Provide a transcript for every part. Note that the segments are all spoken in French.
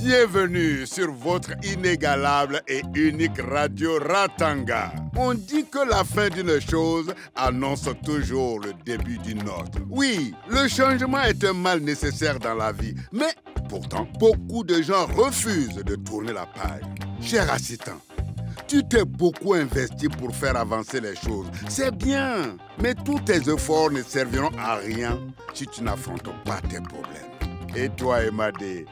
Bienvenue sur votre inégalable et unique radio Ratanga. On dit que la fin d'une chose annonce toujours le début d'une autre. Oui, le changement est un mal nécessaire dans la vie, mais pourtant, beaucoup de gens refusent de tourner la page. Cher assistant, tu t'es beaucoup investi pour faire avancer les choses. C'est bien, mais tous tes efforts ne serviront à rien si tu n'affrontes pas tes problèmes. Et toi, Emadé,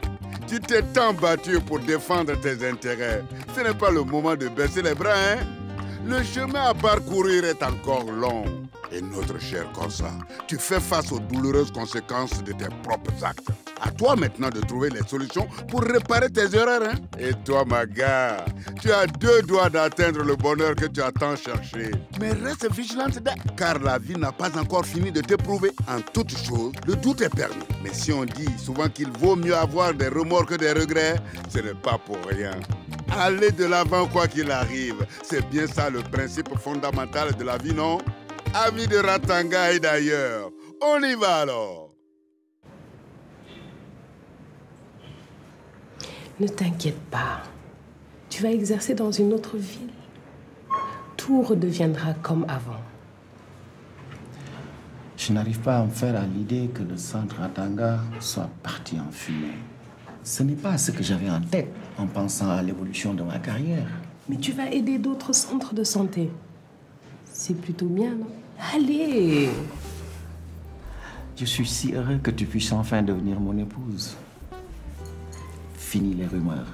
tu t'es tant battu pour défendre tes intérêts. Ce n'est pas le moment de baisser les bras, hein? Le chemin à parcourir est encore long. Et notre cher Corsa, tu fais face aux douloureuses conséquences de tes propres actes. À toi maintenant de trouver les solutions pour réparer tes erreurs, hein? Et toi, ma gars, tu as 2 doigts d'atteindre le bonheur que tu as tant cherché. Mais reste vigilante, car la vie n'a pas encore fini de t'éprouver. En toute chose, le doute est permis. Mais si on dit souvent qu'il vaut mieux avoir des remords que des regrets, ce n'est pas pour rien. Allez de l'avant quoi qu'il arrive. C'est bien ça le principe fondamental de la vie, non? Amis de Ratanga et d'ailleurs, on y va alors. Ne t'inquiète pas, tu vas exercer dans une autre ville. Tout redeviendra comme avant. Je n'arrive pas à me faire à l'idée que le centre Ratanga soit parti en fumée. Ce n'est pas ce que j'avais en tête en pensant à l'évolution de ma carrière. Mais tu vas aider d'autres centres de santé. C'est plutôt bien, non? Allez! Je suis si heureux que tu puisses enfin devenir mon épouse. Fini les rumeurs.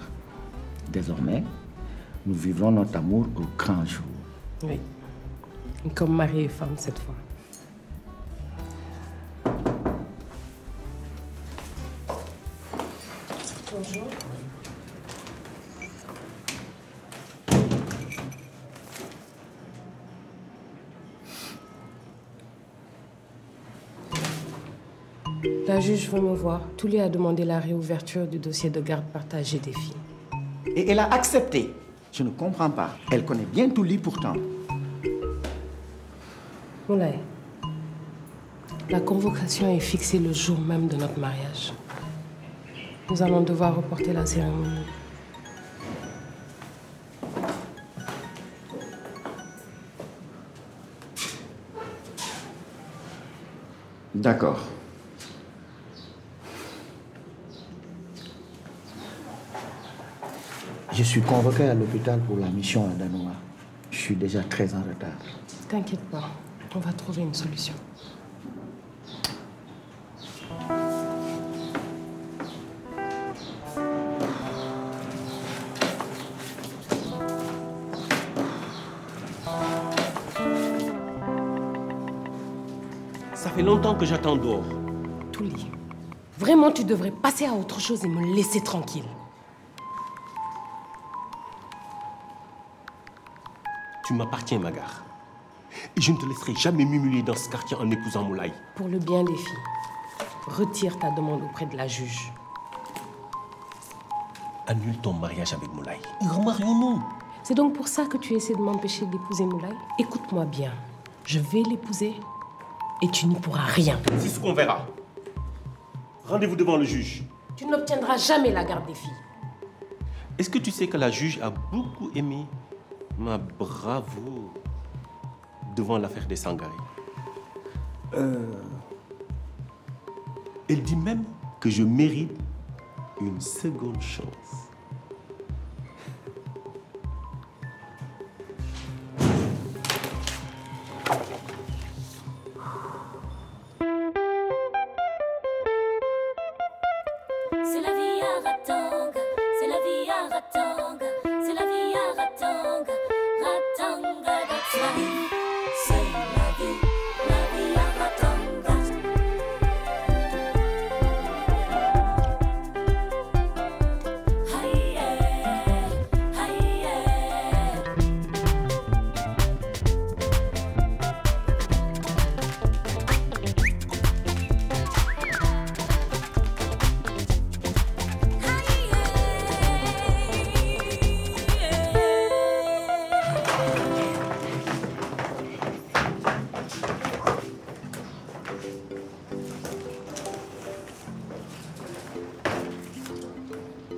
Désormais, nous vivrons notre amour au grand jour. Oui. Comme mari et femme cette fois. Bonjour. La juge veut me voir. Touli a demandé la réouverture du dossier de garde partagée des filles. Et elle a accepté. Je ne comprends pas. Elle connaît bien Touli pourtant. Moulay, la convocation est fixée le jour même de notre mariage. Nous allons devoir reporter la cérémonie. D'accord. Je suis convoqué à l'hôpital pour la mission à Danoa. Je suis déjà très en retard. T'inquiète pas, on va trouver une solution. Ça fait longtemps que j'attends dehors. Touli, vraiment tu devrais passer à autre chose et me laisser tranquille. Tu m'appartiens, Magar. Et je ne te laisserai jamais m'humilier dans ce quartier en épousant Moulay. Pour le bien des filles, retire ta demande auprès de la juge. Annule ton mariage avec Moulay. Et remarions-nous. C'est donc pour ça que tu essaies de m'empêcher d'épouser Moulay? Écoute-moi bien, je vais l'épouser et tu n'y pourras rien. C'est ce qu'on verra. Rendez-vous devant le juge. Tu n'obtiendras jamais la garde des filles. Est-ce que tu sais que la juge a beaucoup aimé ma bravoure devant l'affaire des Sangaré? Elle dit même que je mérite une seconde chance. C'est la vie à Ratanga, c'est la vie à Ratanga, c'est la vie à Ratanga, Ratanga, that's life. C'est la vie à Ratanga. Aïe, aïe, aïe.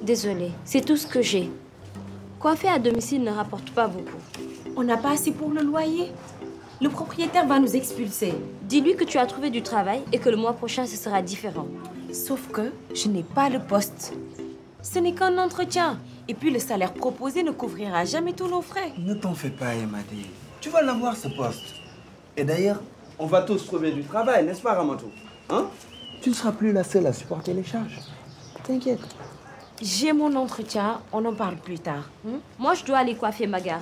Désolée, c'est tout ce que j'ai. Coiffer à domicile ne rapporte pas beaucoup. On n'a pas assez pour le loyer. Le propriétaire va nous expulser. Dis-lui que tu as trouvé du travail et que le mois prochain, ce sera différent. Sauf que je n'ai pas le poste. Ce n'est qu'un entretien. Et puis le salaire proposé ne couvrira jamais tous nos frais. Ne t'en fais pas, Emadé. Tu vas l'avoir, ce poste. Et d'ailleurs, on va tous trouver du travail, n'est-ce pas, Ramatou? Hein? Tu ne seras plus la seule à supporter les charges. T'inquiète. J'ai mon entretien, on en parle plus tard. Moi, je dois aller coiffer Magar.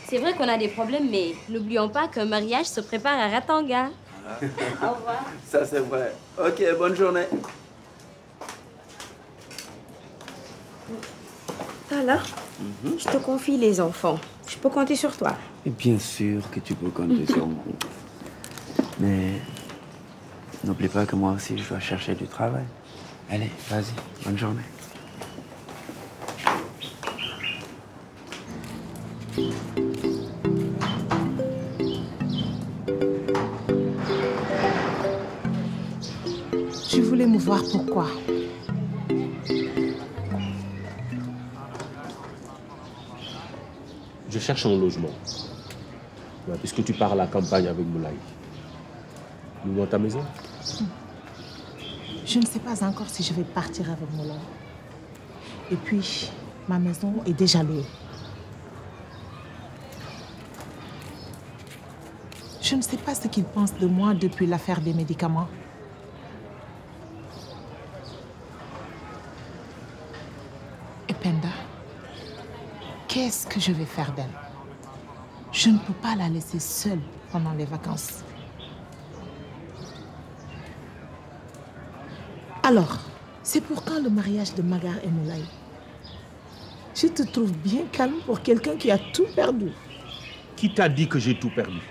C'est vrai qu'on a des problèmes, mais n'oublions pas qu'un mariage se prépare à Ratanga. Au revoir. Ça, c'est vrai. Ok, bonne journée. Alors, je te confie les enfants. Je peux compter sur toi. Et bien sûr que tu peux compter sur moi. Mais n'oublie pas que moi aussi, je dois chercher du travail. Allez, vas-y, bonne journée. Je voulais me voir pourquoi. Je cherche un logement. Ouais, puisque tu pars à la campagne avec Moulay. Nous dans ta maison? Je ne sais pas encore si je vais partir avec Moulay. Et puis, ma maison est déjà louée. Je ne sais pas ce qu'il pense de moi depuis l'affaire des médicaments. Et Penda, qu'est-ce que je vais faire d'elle? Je ne peux pas la laisser seule pendant les vacances. Alors, c'est pour quand le mariage de Magar et Moulay? Je te trouve bien calme pour quelqu'un qui a tout perdu. Qui t'a dit que j'ai tout perdu?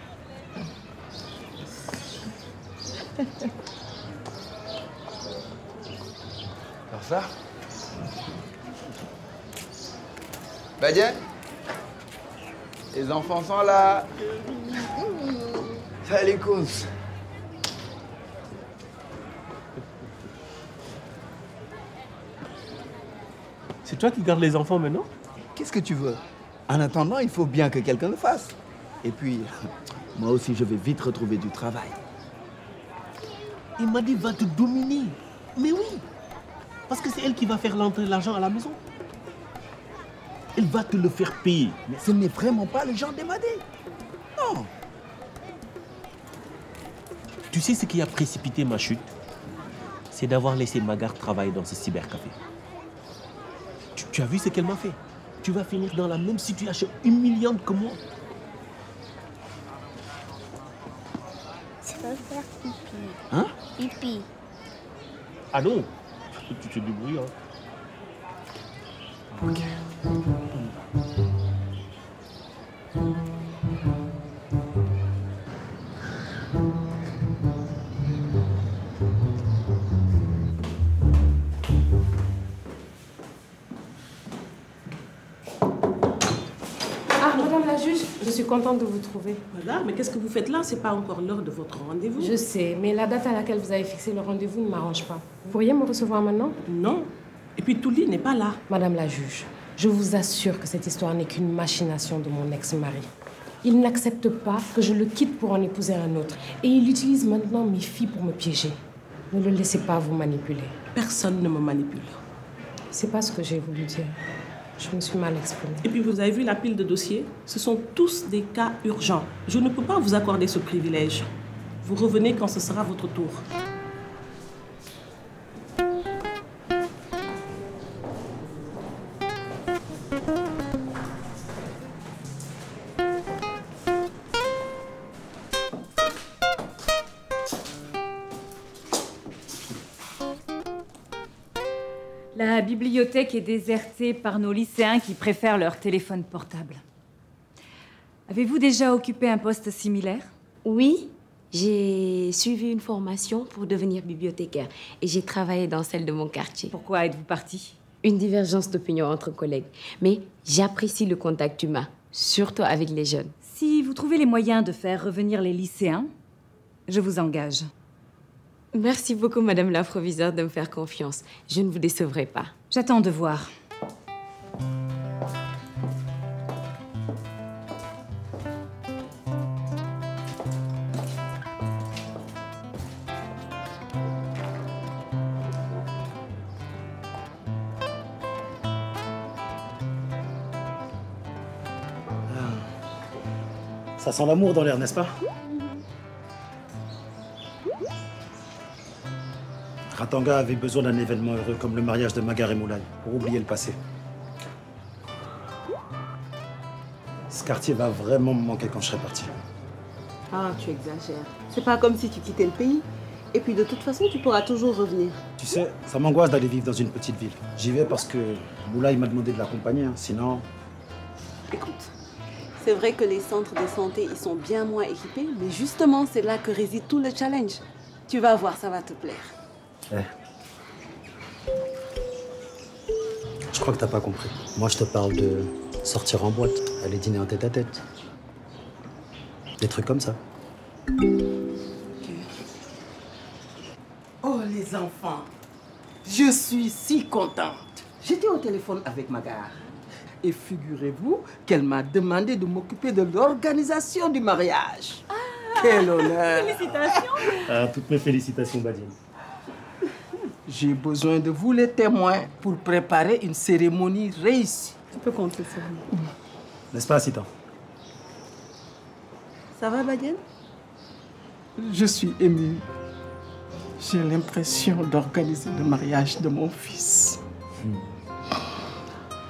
Alors ça? Badiane? Les enfants sont là. Ça les cause. C'est toi qui gardes les enfants maintenant? Qu'est-ce que tu veux? En attendant, il faut bien que quelqu'un le fasse. Et puis, moi aussi, je vais vite retrouver du travail. Il m'a dit va te dominer. Mais oui, parce que c'est elle qui va faire rentrer l'argent à la maison. Elle va te le faire payer. Mais ce n'est vraiment pas le genre d'Emadé. Non. Tu sais ce qui a précipité ma chute? C'est d'avoir laissé Magar travailler dans ce cybercafé. Tu as vu ce qu'elle m'a fait? Tu vas finir dans la même situation humiliante que moi. Ça va faire pipi. Hein? Pipi. Ah non, tu te débrouilles. Hein. Ok. Ah, madame la juge, je suis contente de vous trouver. Madame, mais qu'est-ce que vous faites là? C'est pas encore l'heure de votre rendez-vous. Je sais, mais la date à laquelle vous avez fixé le rendez-vous ne m'arrange pas. Vous pourriez me recevoir maintenant? Non. Et puis Touli n'est pas là. Madame la juge, je vous assure que cette histoire n'est qu'une machination de mon ex-mari. Il n'accepte pas que je le quitte pour en épouser un autre. Et il utilise maintenant mes filles pour me piéger. Ne le laissez pas vous manipuler. Personne ne me manipule. C'est pas ce que j'ai voulu dire. Je me suis mal exprimée. Et puis vous avez vu la pile de dossiers? Ce sont tous des cas urgents. Je ne peux pas vous accorder ce privilège. Vous revenez quand ce sera votre tour. La bibliothèque est désertée par nos lycéens qui préfèrent leur téléphone portable. Avez-vous déjà occupé un poste similaire? Oui, j'ai suivi une formation pour devenir bibliothécaire et j'ai travaillé dans celle de mon quartier. Pourquoi êtes-vous partie? Une divergence d'opinion entre collègues. Mais j'apprécie le contact humain, surtout avec les jeunes. Si vous trouvez les moyens de faire revenir les lycéens, je vous engage. Merci beaucoup, Madame la proviseure, de me faire confiance. Je ne vous décevrai pas. J'attends de voir. Ça sent l'amour dans l'air, n'est-ce pas? Ratanga avait besoin d'un événement heureux comme le mariage de Magar et Moulay pour oublier le passé. Ce quartier va vraiment me manquer quand je serai parti. Ah, tu exagères. C'est pas comme si tu quittais le pays. Et puis de toute façon, tu pourras toujours revenir. Tu sais, ça m'angoisse d'aller vivre dans une petite ville. J'y vais parce que Moulay m'a demandé de l'accompagner, hein. Sinon... Écoute, c'est vrai que les centres de santé, ils sont bien moins équipés, mais justement, c'est là que réside tout le challenge. Tu vas voir, ça va te plaire. Je crois que t'as pas compris. Moi, je te parle de sortir en boîte, aller dîner en tête-à-tête. Des trucs comme ça. Oh, les enfants, je suis si contente. J'étais au téléphone avec Magar. Et figurez-vous qu'elle m'a demandé de m'occuper de l'organisation du mariage. Quel honneur! Félicitations! Toutes mes félicitations, Badiane. J'ai besoin de vous, les témoins, pour préparer une cérémonie réussie. Tu peux compter sur moi. N'est-ce pas, Sita? Ça va, Badiane? Je suis émue. J'ai l'impression d'organiser le mariage de mon fils.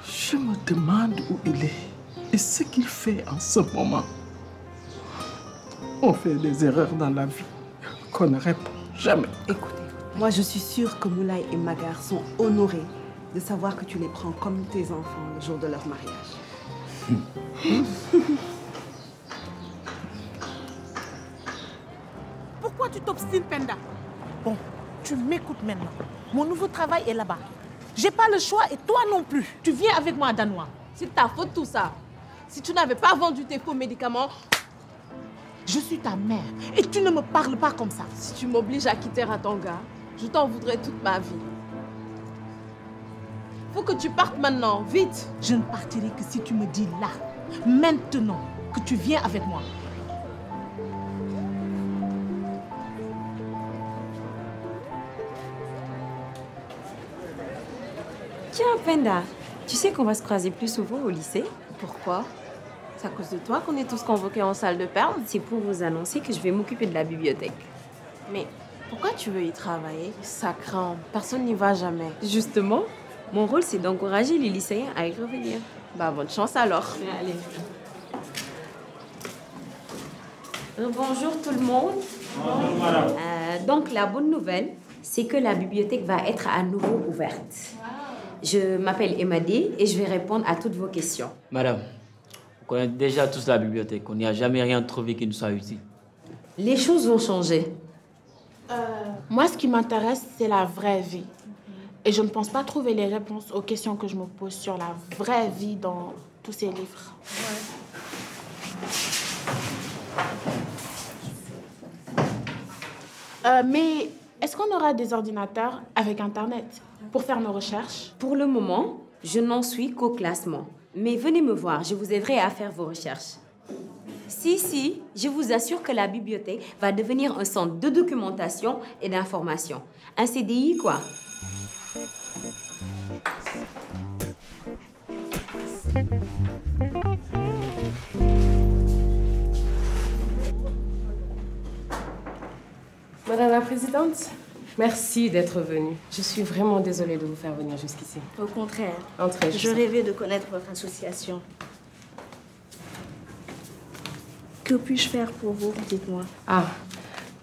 Je me demande où il est et ce qu'il fait en ce moment. On fait des erreurs dans la vie qu'on ne répond jamais. Écoutez, moi je suis sûre que Moulay et Magar sont honorés de savoir que tu les prends comme tes enfants le jour de leur mariage. Pourquoi tu t'obstines, Penda? Bon, tu m'écoutes maintenant. Mon nouveau travail est là-bas. J'ai pas le choix et toi non plus. Tu viens avec moi à Danois. C'est ta faute tout ça. Si tu n'avais pas vendu tes faux médicaments... Je suis ta mère et tu ne me parles pas comme ça. Si tu m'obliges à quitter Ratanga, je t'en voudrais toute ma vie. Faut que tu partes maintenant, vite. Je ne partirai que si tu me dis là, maintenant, que tu viens avec moi. Tiens, Penda, tu sais qu'on va se croiser plus souvent au lycée? Pourquoi? C'est à cause de toi qu'on est tous convoqués en salle de perles? C'est pour vous annoncer que je vais m'occuper de la bibliothèque. Mais pourquoi tu veux y travailler? Ça craint, personne n'y va jamais. Justement, mon rôle c'est d'encourager les lycéens à y revenir. Bah bonne chance alors. Allez. Bonjour tout le monde. Bonjour madame. Donc la bonne nouvelle, c'est que la bibliothèque va être à nouveau ouverte. Je m'appelle Emadé et je vais répondre à toutes vos questions. Madame, on connaît déjà tous la bibliothèque. On n'y a jamais rien trouvé qui nous soit utile. Les choses vont changer. Moi, ce qui m'intéresse, c'est la vraie vie. Et je ne pense pas trouver les réponses aux questions que je me pose sur la vraie vie dans tous ces livres. Mais est-ce qu'on aura des ordinateurs avec Internet pour faire nos recherches? Pour le moment, je n'en suis qu'au classement. Mais venez me voir, je vous aiderai à faire vos recherches. Si, je vous assure que la bibliothèque va devenir un centre de documentation et d'information. Un CDI, quoi. Madame la Présidente, merci d'être venue. Je suis vraiment désolée de vous faire venir jusqu'ici. Au contraire. Entrez, je rêvais de connaître votre association. Que puis-je faire pour vous, dites-moi? Ah,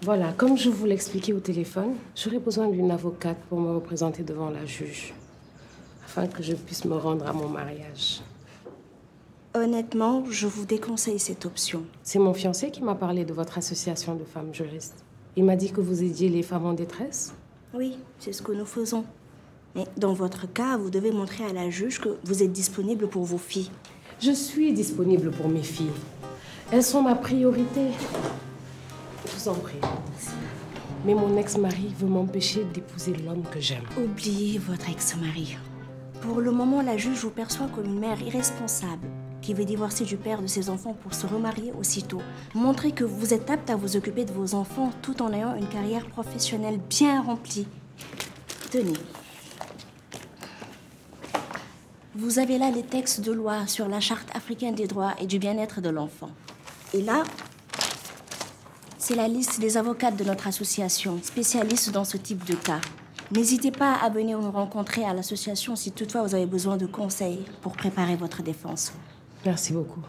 voilà, comme je vous l'expliquais au téléphone, j'aurais besoin d'une avocate pour me représenter devant la juge, afin que je puisse me rendre à mon mariage. Honnêtement, je vous déconseille cette option. C'est mon fiancé qui m'a parlé de votre association de femmes juristes. Il m'a dit que vous aidiez les femmes en détresse. Oui, c'est ce que nous faisons. Mais dans votre cas, vous devez montrer à la juge que vous êtes disponible pour vos filles. Je suis disponible pour mes filles. Elles sont ma priorité. Je vous en prie. Mais mon ex-mari veut m'empêcher d'épouser l'homme que j'aime. Oubliez votre ex-mari. Pour le moment, la juge vous perçoit comme une mère irresponsable qui veut divorcer du père de ses enfants pour se remarier aussitôt. Montrez que vous êtes apte à vous occuper de vos enfants tout en ayant une carrière professionnelle bien remplie. Tenez. Vous avez là les textes de loi sur la Charte africaine des droits et du bien-être de l'enfant. Et là, c'est la liste des avocates de notre association, spécialistes dans ce type de cas. N'hésitez pas à venir nous rencontrer à l'association si toutefois vous avez besoin de conseils pour préparer votre défense. Merci beaucoup.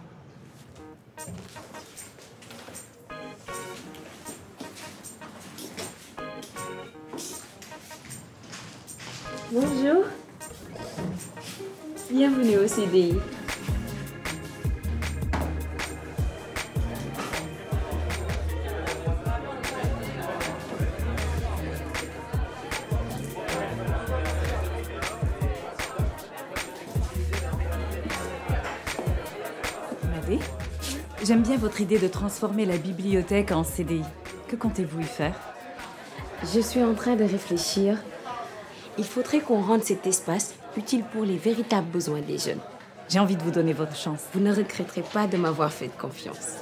Bonjour. Bienvenue au CDI. Madé, j'aime bien votre idée de transformer la bibliothèque en CDI. Que comptez-vous y faire? Je suis en train de réfléchir. Il faudrait qu'on rende cet espace utile pour les véritables besoins des jeunes. J'ai envie de vous donner votre chance. Vous ne regretterez pas de m'avoir fait confiance.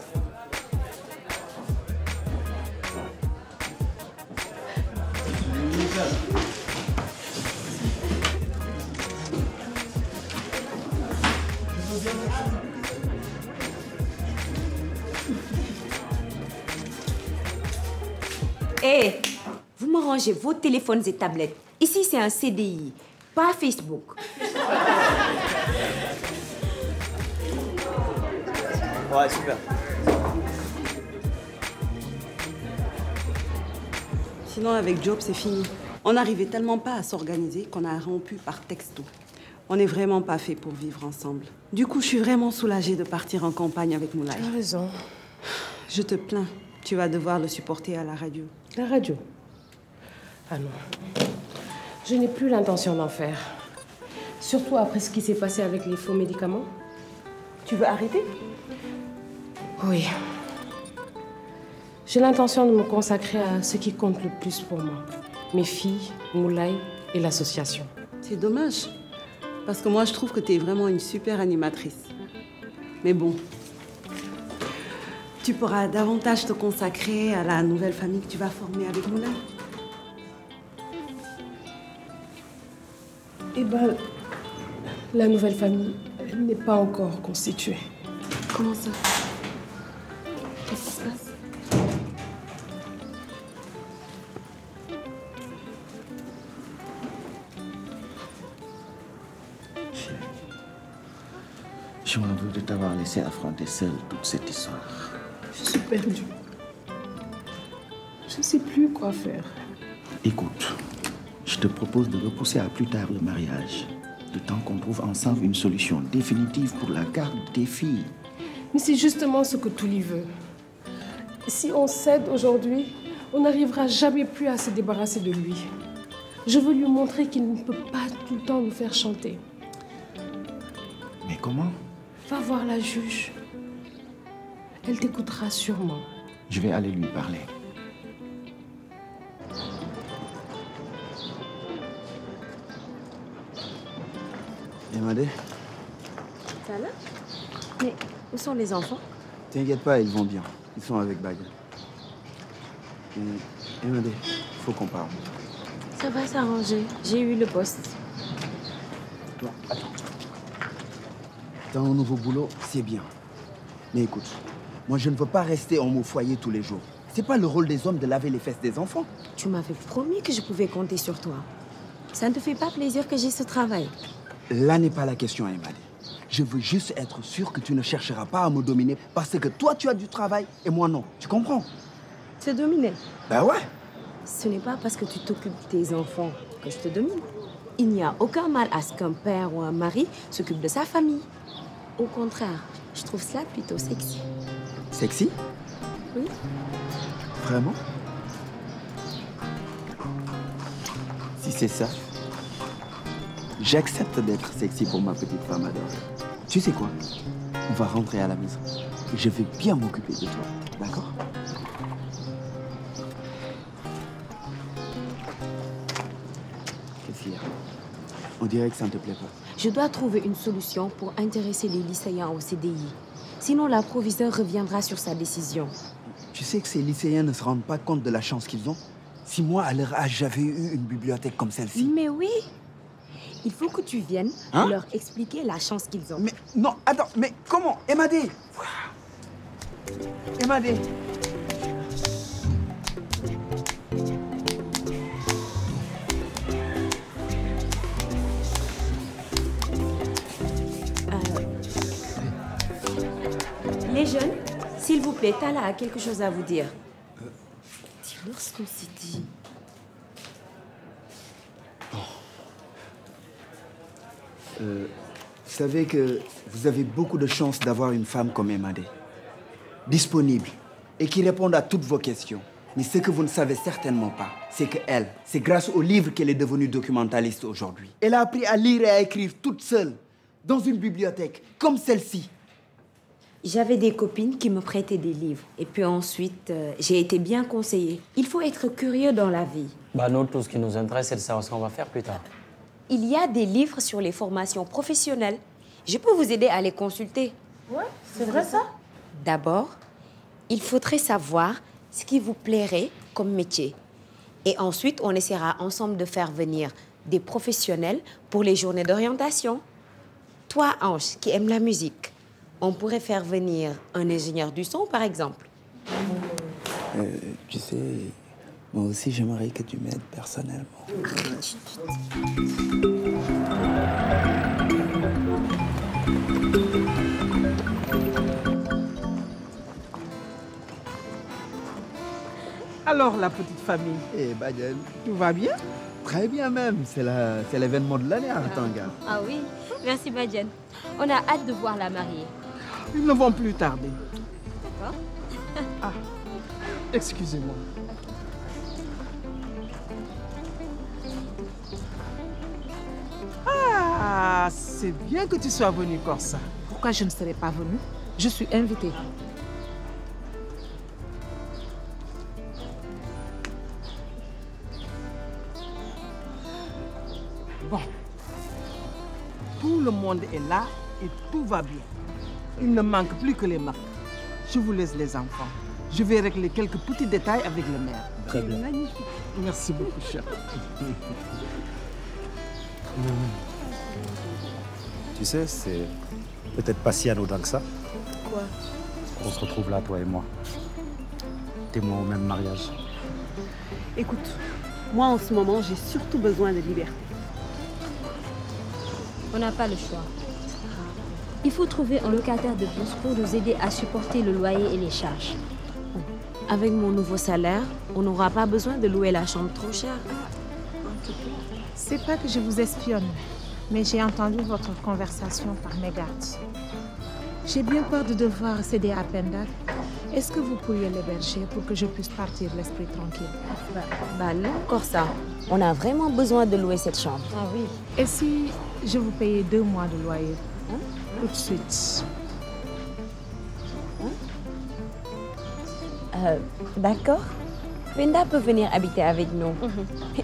Hé, vous me rangez vos téléphones et tablettes. Ici, c'est un CDI, pas Facebook. Ouais, super. Sinon, avec Job, c'est fini. On n'arrivait tellement pas à s'organiser qu'on a rompu par texto. On n'est vraiment pas fait pour vivre ensemble. Du coup, je suis vraiment soulagée de partir en campagne avec Moulay. Tu as raison. Je te plains. Tu vas devoir le supporter à la radio. La radio? Ah non. Je n'ai plus l'intention d'en faire. Surtout après ce qui s'est passé avec les faux médicaments. Tu veux arrêter? Oui. J'ai l'intention de me consacrer à ce qui compte le plus pour moi. Mes filles, Moulay et l'association. C'est dommage. Parce que moi, je trouve que tu es vraiment une super animatrice. Mais bon, tu pourras davantage te consacrer à la nouvelle famille que tu vas former avec Moulay. Eh ben, la nouvelle famille n'est pas encore constituée. Comment ça? Qu'est-ce qui se passe? Je m'en veux de t'avoir laissé affronter seule toute cette histoire. Je suis perdue. Je ne sais plus quoi faire. Écoute, je te propose de repousser à plus tard le mariage, le temps qu'on trouve ensemble une solution définitive pour la garde de tes filles. Mais c'est justement ce que Touli veut. Si on cède aujourd'hui, on n'arrivera jamais plus à se débarrasser de lui. Je veux lui montrer qu'il ne peut pas tout le temps nous faire chanter. Mais comment? Va voir la juge. Elle t'écoutera sûrement. Je vais aller lui parler. Emadé, Ça va? Mais où sont les enfants? t'inquiète pas, ils vont bien. Ils sont avec Baga. Emadé, faut qu'on parle. Ça va s'arranger. J'ai eu le poste. Non, attends. Dans un nouveau boulot, c'est bien. Mais écoute, moi je ne veux pas rester en au foyer tous les jours. C'est pas le rôle des hommes de laver les fesses des enfants. Tu m'avais promis que je pouvais compter sur toi. Ça ne te fait pas plaisir que j'ai ce travail? Là n'est pas la question, Emadé. Je veux juste être sûr que tu ne chercheras pas à me dominer parce que toi tu as du travail et moi non. Tu comprends? Te dominer? Ben ouais. Ce n'est pas parce que tu t'occupes de tes enfants que je te domine. Il n'y a aucun mal à ce qu'un père ou un mari s'occupe de sa famille. Au contraire, je trouve cela plutôt sexy. Sexy? Oui. Vraiment? Si c'est ça, j'accepte d'être sexy pour ma petite femme adorée. Tu sais quoi? On va rentrer à la maison. Je vais bien m'occuper de toi, d'accord? dirait que ça ne te plaît pas. Je dois trouver une solution pour intéresser les lycéens au CDI. Sinon, la proviseure reviendra sur sa décision. Tu sais que ces lycéens ne se rendent pas compte de la chance qu'ils ont? Si moi, à leur âge, j'avais eu une bibliothèque comme celle-ci. Mais oui! Il faut que tu viennes leur expliquer la chance qu'ils ont. Mais non, attends, mais comment? Emadé! Emadé! Les jeunes, s'il vous plaît, Tala a quelque chose à vous dire. Dis-leur ce qu'on s'est dit. Vous savez que vous avez beaucoup de chance d'avoir une femme comme Emadé. Disponible et qui répond à toutes vos questions. Mais ce que vous ne savez certainement pas, c'est qu'elle, c'est grâce au livre qu'elle est devenue documentaliste aujourd'hui. Elle a appris à lire et à écrire toute seule, dans une bibliothèque, comme celle-ci. J'avais des copines qui me prêtaient des livres. Et puis ensuite, j'ai été bien conseillée. Il faut être curieux dans la vie. Bah nous, tout ce qui nous intéresse, c'est de savoir ce qu'on va faire plus tard. Il y a des livres sur les formations professionnelles. Je peux vous aider à les consulter. Ouais, c'est vrai ça? D'abord, il faudrait savoir ce qui vous plairait comme métier. Et ensuite, on essaiera ensemble de faire venir des professionnels pour les journées d'orientation. Toi, Ange, qui aime la musique, on pourrait faire venir un ingénieur du son, par exemple. Tu sais, moi aussi, j'aimerais que tu m'aides personnellement. Alors, la petite famille? Eh, Badiane. Tout va bien? Très bien même. C'est l'événement de l'année à Ratanga. Ah oui, merci Badiane. On a hâte de voir la mariée. Ils ne vont plus tarder. D'accord. Ah, excusez-moi. Ah, c'est bien que tu sois venu, Corsa. Pourquoi je ne serais pas venue? Je suis invitée. Bon. Tout le monde est là et tout va bien. Il ne manque plus que les marques. Je vous laisse les enfants. Je vais régler quelques petits détails avec le maire. Très bien. Magnifique. Merci beaucoup, cher. Tu sais, c'est peut-être pas si anodin que ça. Quoi? On se retrouve là, toi et moi. Témoins au même mariage. Écoute, moi en ce moment, j'ai surtout besoin de liberté. On n'a pas le choix. Il faut trouver un locataire de plus pour nous aider à supporter le loyer et les charges. Avec mon nouveau salaire, on n'aura pas besoin de louer la chambre trop chère. C'est pas que je vous espionne, mais j'ai entendu votre conversation par mégarde. J'ai bien peur de devoir céder à Penda. Est-ce que vous pourriez l'héberger pour que je puisse partir l'esprit tranquille? Bah non, Corsa. On a vraiment besoin de louer cette chambre. Ah oui. Et si je vous payais 2 mois de loyer? Tout de suite. D'accord. Penda peut venir habiter avec nous.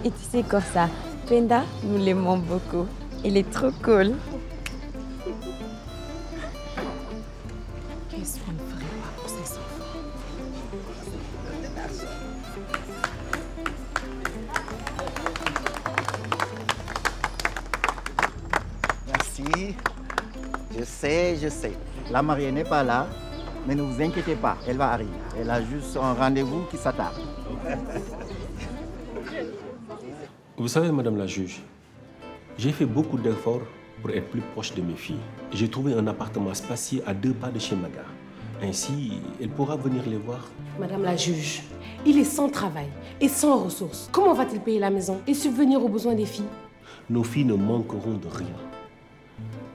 Et tu sais, Corsa, Penda, nous l'aimons beaucoup. Il est trop cool. Qu'est-ce qu'on ne ferait pas pour ces enfants? Merci. Je sais. La mariée n'est pas là, mais ne vous inquiétez pas, elle va arriver. Elle a juste un rendez-vous qui s'attarde. Vous savez, Madame la juge, j'ai fait beaucoup d'efforts pour être plus proche de mes filles. J'ai trouvé un appartement spacieux à 2 pas de chez Magar. Ainsi, elle pourra venir les voir. Madame la juge, il est sans travail et sans ressources. Comment va-t-il payer la maison et subvenir aux besoins des filles? Nos filles ne manqueront de rien.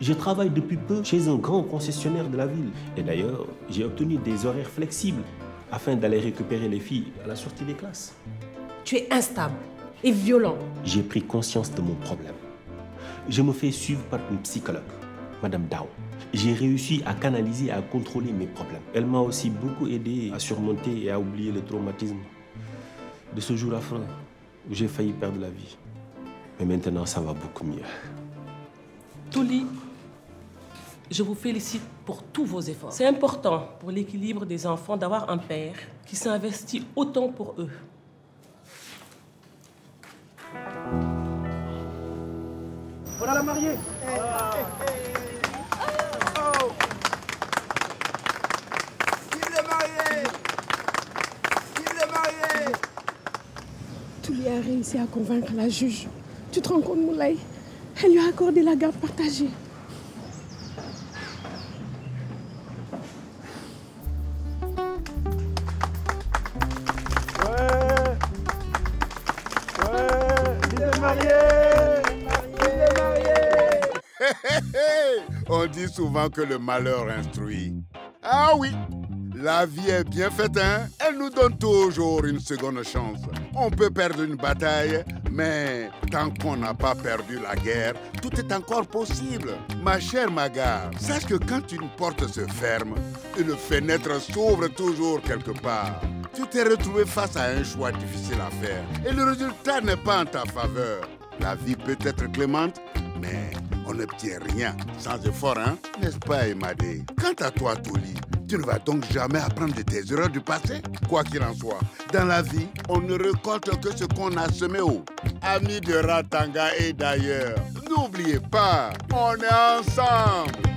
Je travaille depuis peu chez un grand concessionnaire de la ville. Et d'ailleurs, j'ai obtenu des horaires flexibles afin d'aller récupérer les filles à la sortie des classes. Tu es instable et violent. J'ai pris conscience de mon problème. Je me fais suivre par une psychologue, Madame Dao. J'ai réussi à canaliser et à contrôler mes problèmes. Elle m'a aussi beaucoup aidé à surmonter et à oublier le traumatisme de ce jour affreux où j'ai failli perdre la vie. Mais maintenant, ça va beaucoup mieux. Touli, je vous félicite pour tous vos efforts. C'est important pour l'équilibre des enfants d'avoir un père qui s'investit autant pour eux. Voilà la mariée. Touli a réussi à convaincre la juge. Tu te rends compte, Moulay? Elle lui a accordé la garde partagée. On dit souvent que le malheur instruit. Ah oui, la vie est bien faite, hein? Elle nous donne toujours une seconde chance. On peut perdre une bataille, mais tant qu'on n'a pas perdu la guerre, tout est encore possible. Ma chère Magar, sache que quand une porte se ferme, une fenêtre s'ouvre toujours quelque part. Tu t'es retrouvé face à un choix difficile à faire et le résultat n'est pas en ta faveur. La vie peut être clémente, mais on n'obtient rien sans effort, hein? N'est-ce pas, Emadé? Quant à toi, Touli, tu ne vas donc jamais apprendre de tes erreurs du passé? Quoi qu'il en soit, dans la vie, on ne récolte que ce qu'on a semé haut. Amis de Ratanga et d'ailleurs, n'oubliez pas, on est ensemble.